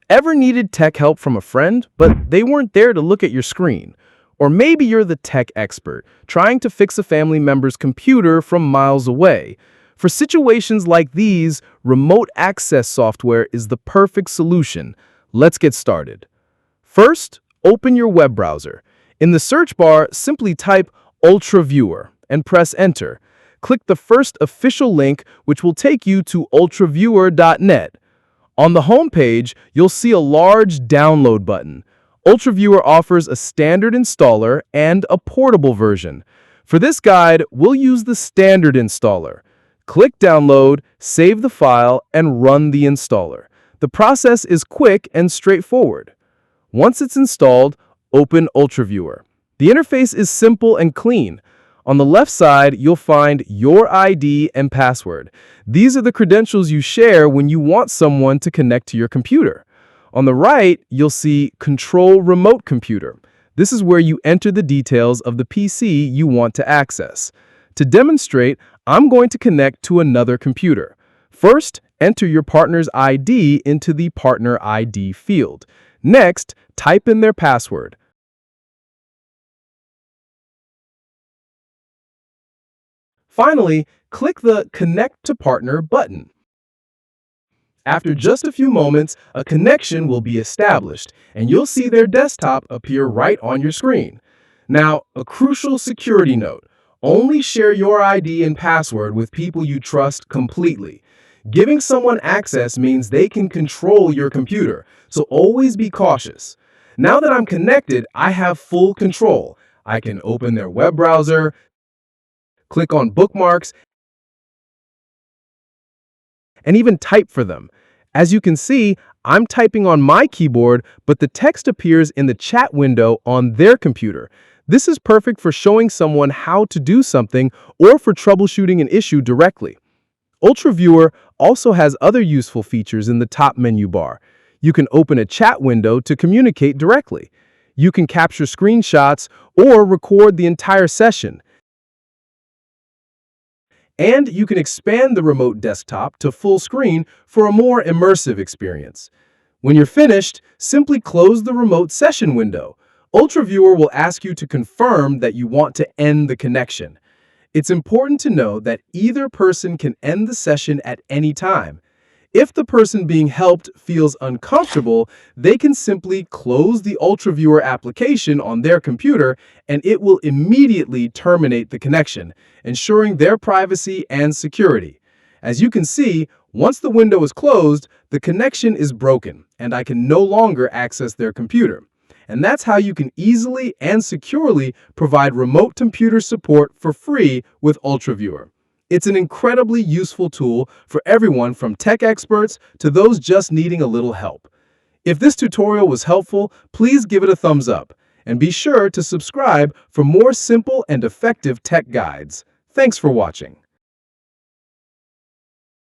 Ever needed tech help from a friend, but they weren't there to look at your screen? Or maybe you're the tech expert, trying to fix a family member's computer from miles away. For situations like these, remote access software is the perfect solution. Let's get started. First, open your web browser. In the search bar, simply type UltraViewer and press Enter. Click the first official link, which will take you to ultraviewer.net. On the home page, you'll see a large download button. UltraViewer offers a standard installer and a portable version. For this guide, we'll use the standard installer. Click Download, save the file, and run the installer. The process is quick and straightforward. Once it's installed, open UltraViewer. The interface is simple and clean. On the left side, you'll find your ID and password. These are the credentials you share when you want someone to connect to your computer. On the right, you'll see Control Remote Computer. This is where you enter the details of the PC you want to access. To demonstrate, I'm going to connect to another computer. First, enter your partner's ID into the Partner ID field. Next, type in their password. Finally, click the Connect to Partner button. After just a few moments, a connection will be established, and you'll see their desktop appear right on your screen. Now, a crucial security note: only share your ID and password with people you trust completely. Giving someone access means they can control your computer, so always be cautious. Now that I'm connected, I have full control. I can open their web browser, click on bookmarks, and even type for them. As you can see, I'm typing on my keyboard, but the text appears in the chat window on their computer. This is perfect for showing someone how to do something or for troubleshooting an issue directly. UltraViewer also has other useful features in the top menu bar. You can open a chat window to communicate directly. You can capture screenshots or record the entire session. And you can expand the remote desktop to full screen for a more immersive experience. When you're finished, simply close the remote session window. UltraViewer will ask you to confirm that you want to end the connection. It's important to know that either person can end the session at any time. If the person being helped feels uncomfortable, they can simply close the UltraViewer application on their computer and it will immediately terminate the connection, ensuring their privacy and security. As you can see, once the window is closed, the connection is broken and I can no longer access their computer. And that's how you can easily and securely provide remote computer support for free with UltraViewer. It's an incredibly useful tool for everyone from tech experts to those just needing a little help. If this tutorial was helpful, please give it a thumbs up and be sure to subscribe for more simple and effective tech guides. Thanks for watching.